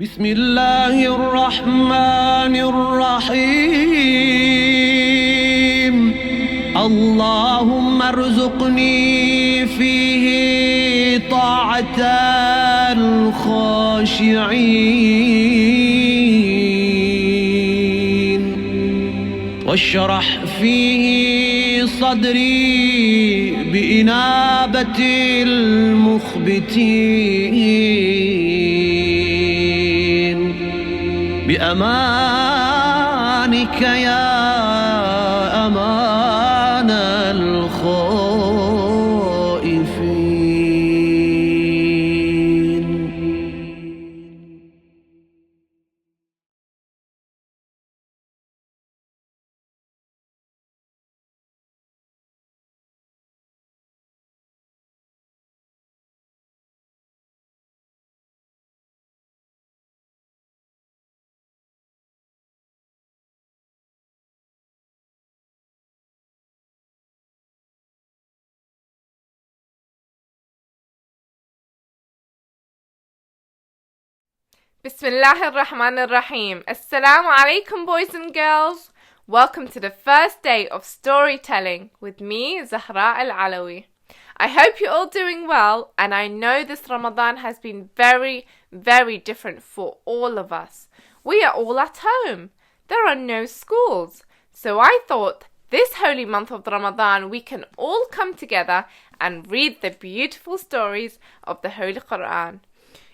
بسم الله الرحمن الرحيم اللهم ارزقني فيه طاعة الخاشعين واشرح فيه صدري بإنابة المخبتين بأمانك يا أمان الخائفين. Bismillah ar-Rahman ar-Rahim. Assalamu alaikum, boys and girls. Welcome to the first day of storytelling with me, Zahra al-Alawi. I hope you're all doing well, and I know this Ramadan has been very, very different for all of us. We are all at home. There are no schools. So I thought this holy month of Ramadan we can all come together and read the beautiful stories of the Holy Quran.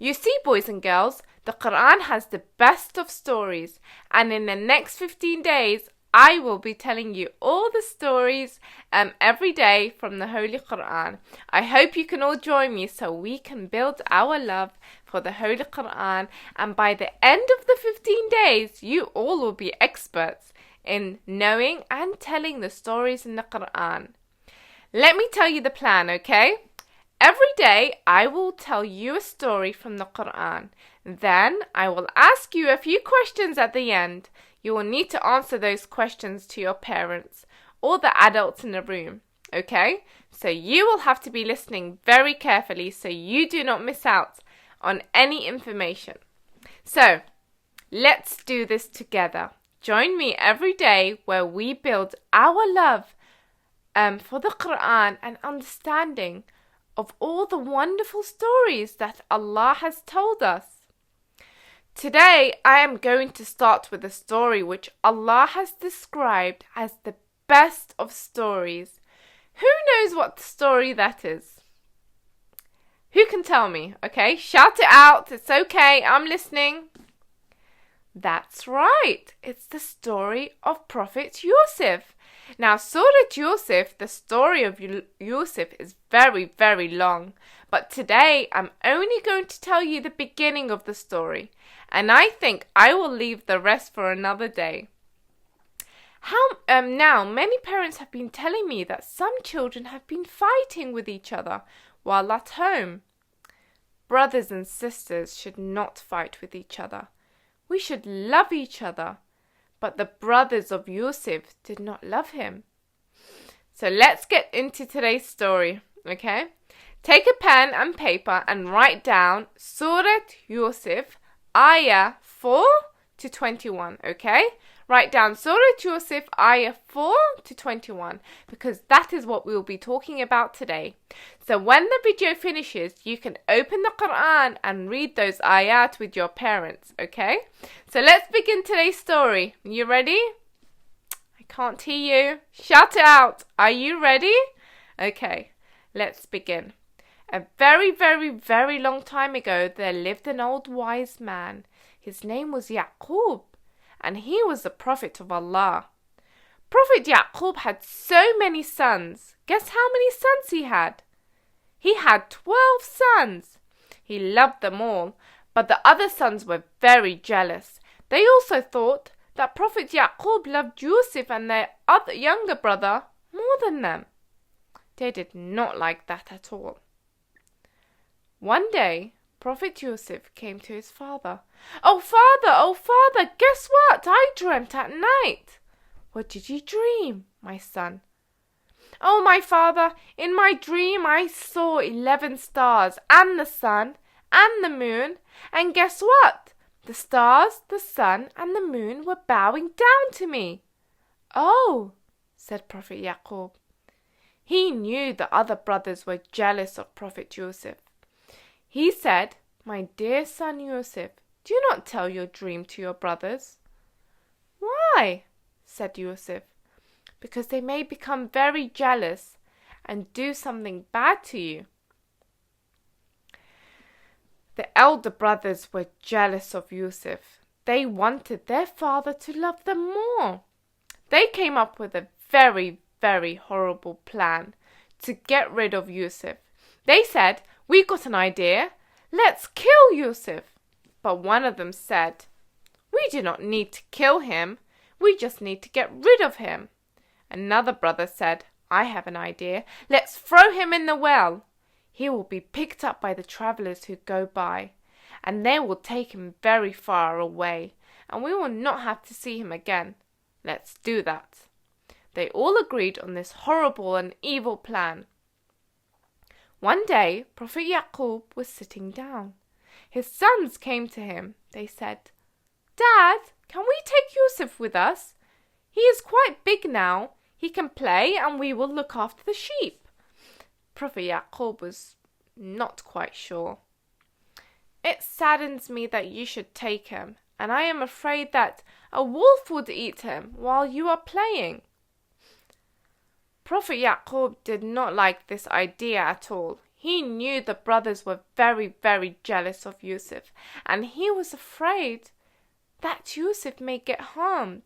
You see, boys and girls, the Quran has the best of stories, and in the next 15 days, I will be telling you all the stories every day from the Holy Quran. I hope you can all join me so we can build our love for the Holy Quran, and by the end of the 15 days, you all will be experts in knowing and telling the stories in the Quran. Let me tell you the plan, okay? Every day, I will tell you a story from the Quran. Then, I will ask you a few questions at the end. You will need to answer those questions to your parents or the adults in the room, okay? So you will have to be listening very carefully so you do not miss out on any information. So, let's do this together. Join me every day where we build our love for the Quran and understanding of all the wonderful stories that Allah has told us. Today, I am going to start with a story which Allah has described as the best of stories. Who knows what story that is? Who can tell me? Okay, shout it out. It's okay. I'm listening. That's right. It's the story of Prophet Yusuf. Now, Surah Yusuf, the story of Yusuf is very, very long. But today, I'm only going to tell you the beginning of the story. And I think I will leave the rest for another day. Now, many parents have been telling me that some children have been fighting with each other while at home. Brothers and sisters should not fight with each other. We should love each other. But the brothers of Yusuf did not love him. So let's get into today's story, okay? Take a pen and paper and write down Surah Yusuf, Ayah 4 to 21, okay? Write down Surah Yusuf, Ayah 4 to 21, because that is what we will be talking about today. So when the video finishes, you can open the Quran and read those ayat with your parents, okay? So let's begin today's story. You ready? I can't hear you. Shout it out. Are you ready? Okay, let's begin. A very, very, very long time ago, there lived an old wise man. His name was Yaqub, and he was the prophet of Allah. Prophet Yaqub had so many sons. Guess how many sons he had? He had 12 sons. He loved them all, but the other sons were very jealous. They also thought that Prophet Yaqub loved Yusuf and their other younger brother more than them. They did not like that at all. One day, Prophet Yusuf came to his father. Oh father, guess what? I dreamt at night. What did you dream, my son? Oh, my father, in my dream I saw 11 stars and the sun and the moon, and guess what? The stars, the sun, and the moon were bowing down to me." "Oh," said Prophet Yaqub. He knew the other brothers were jealous of Prophet Yusuf. He said, "My dear son Yusuf, do not tell your dream to your brothers." "Why?" said Yusuf. "Because they may become very jealous and do something bad to you." The elder brothers were jealous of Yusuf. They wanted their father to love them more. They came up with a very, very horrible plan to get rid of Yusuf. They said, "We got an idea. Let's kill Yusuf." But one of them said, "We do not need to kill him. We just need to get rid of him." Another brother said, "I have an idea. Let's throw him in the well. He will be picked up by the travelers who go by, and they will take him very far away, and we will not have to see him again. Let's do that." They all agreed on this horrible and evil plan. One day, Prophet Yaqub was sitting down. His sons came to him. They said, "Dad, can we take Yusuf with us? He is quite big now. He can play and we will look after the sheep." Prophet Yaqub was not quite sure. "It saddens me that you should take him, and I am afraid that a wolf would eat him while you are playing." Prophet Yaqub did not like this idea at all. He knew the brothers were very, very jealous of Yusuf, and he was afraid that Yusuf may get harmed.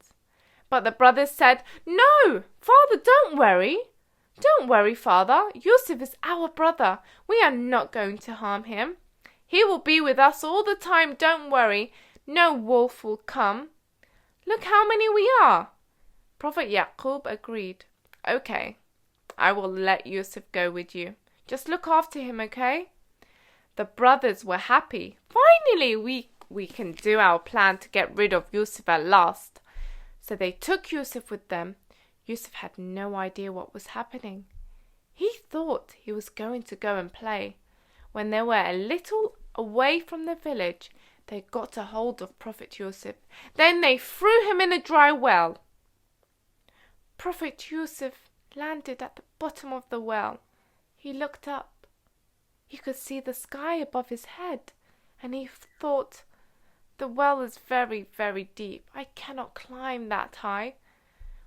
But the brothers said, "No, father, don't worry. Don't worry, father. Yusuf is our brother. We are not going to harm him. He will be with us all the time, don't worry. No wolf will come. Look how many we are." Prophet Yaqub agreed. "Okay, I will let Yusuf go with you. Just look after him, okay?" The brothers were happy. Finally, we can do our plan to get rid of Yusuf at last. So they took Yusuf with them. Yusuf had no idea what was happening. He thought he was going to go and play. When they were a little away from the village, they got a hold of Prophet Yusuf. Then they threw him in a dry well. Prophet Yusuf landed at the bottom of the well. He looked up. He could see the sky above his head, and he thought, "The well is very, very deep. I cannot climb that high.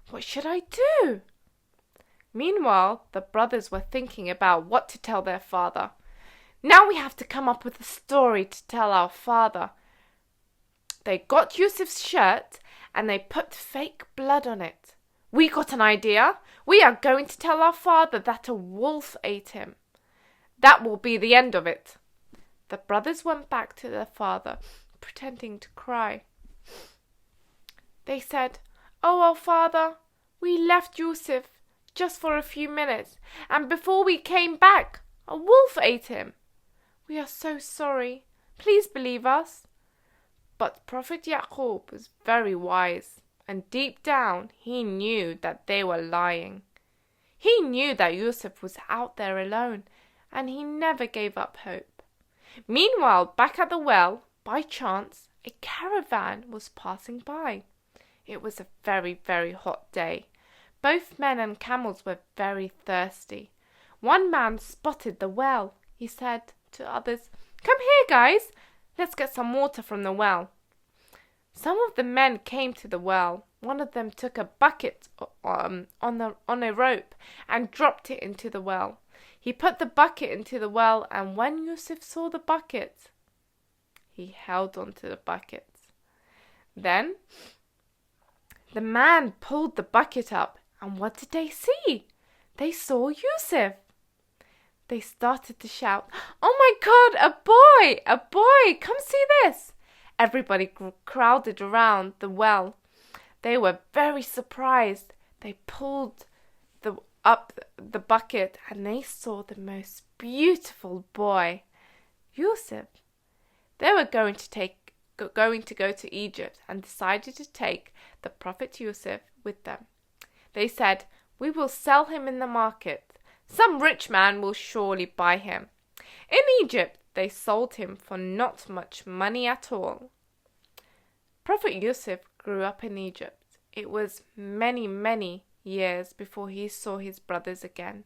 What should I do?" Meanwhile, the brothers were thinking about what to tell their father. "Now we have to come up with a story to tell our father." They got Yusuf's shirt and they put fake blood on it. "We got an idea. We are going to tell our father that a wolf ate him. That will be the end of it." The brothers went back to their father, pretending to cry. They said, "Oh, our father, we left Yusuf just for a few minutes, and before we came back, a wolf ate him. We are so sorry. Please believe us." But Prophet Yaqub was very wise, and deep down he knew that they were lying. He knew that Yusuf was out there alone, and he never gave up hope. Meanwhile, back at the well, by chance, a caravan was passing by. It was a very, very hot day. Both men and camels were very thirsty. One man spotted the well. He said to others, "Come here, guys. Let's get some water from the well." Some of the men came to the well. One of them took a bucket on a rope and dropped it into the well. He put the bucket into the well, and when Yusuf saw the bucket, he held onto the bucket. Then the man pulled the bucket up, and what did they see? They saw Yusuf. They started to shout, "Oh my God, a boy! A boy! Come see this!" Everybody crowded around the well. They were very surprised. They pulled up the bucket and they saw the most beautiful boy, Yusuf. They were going to go to Egypt and decided to take the Prophet Yusuf with them. They said, "We will sell him in the market. Some rich man will surely buy him." In Egypt, they sold him for not much money at all. Prophet Yusuf grew up in Egypt. It was many, many years before he saw his brothers again,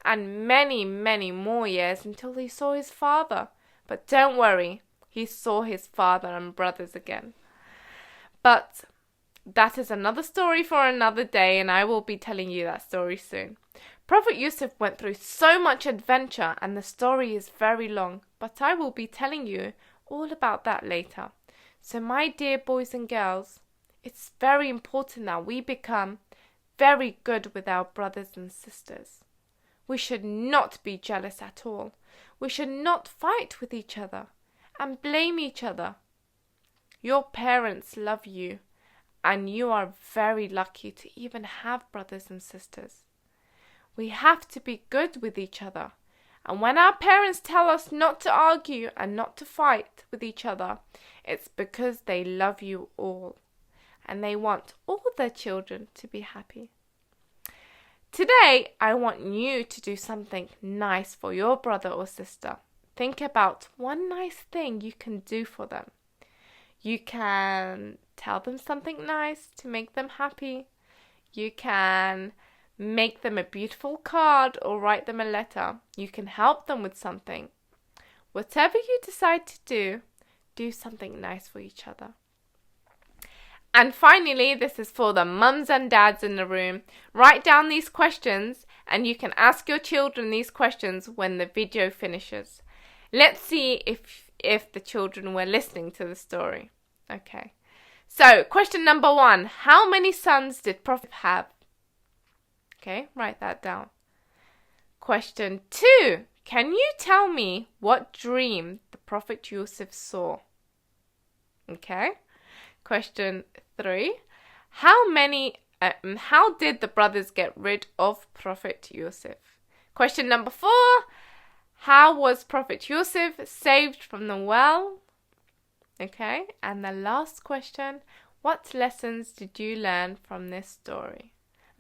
and many, many more years until he saw his father. But don't worry, he saw his father and brothers again. But that is another story for another day, and I will be telling you that story soon. Prophet Yusuf went through so much adventure, and the story is very long, but I will be telling you all about that later. So my dear boys and girls, it's very important that we become very good with our brothers and sisters. We should not be jealous at all. We should not fight with each other and blame each other. Your parents love you, and you are very lucky to even have brothers and sisters. We have to be good with each other. And when our parents tell us not to argue and not to fight with each other, it's because they love you all, and they want all their children to be happy. Today, I want you to do something nice for your brother or sister. Think about one nice thing you can do for them. You can tell them something nice to make them happy. You can make them a beautiful card or write them a letter. You can help them with something. Whatever you decide to do something nice for each other. And finally, this is for the mums and dads in the room. Write down these questions, and you can ask your children these questions when the video finishes. Let's see if the children were listening to the story. Okay. So, question number 1. How many sons did Prophet have? Okay, write that down. Question 2. Can you tell me what dream the Prophet Yusuf saw? Okay. Question 3. How did the brothers get rid of Prophet Yusuf? Question number 4. How was Prophet Yusuf saved from the well? Okay. And the last question. What lessons did you learn from this story?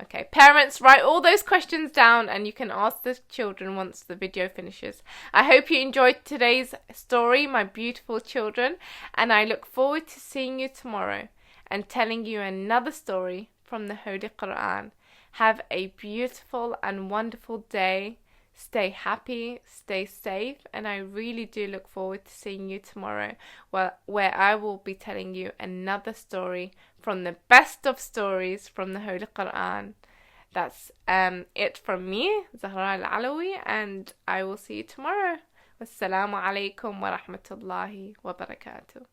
Okay, parents, write all those questions down, and you can ask the children once the video finishes. I hope you enjoyed today's story, my beautiful children, and I look forward to seeing you tomorrow and telling you another story from the Holy Quran. Have a beautiful and wonderful day. Stay happy, stay safe, and I really do look forward to seeing you tomorrow, where I will be telling you another story from the best of stories from the Holy Quran. That's it from me, Zahra Al-Alawi, and I will see you tomorrow. Wassalamu alaikum wa rahmatullahi wa barakatuh.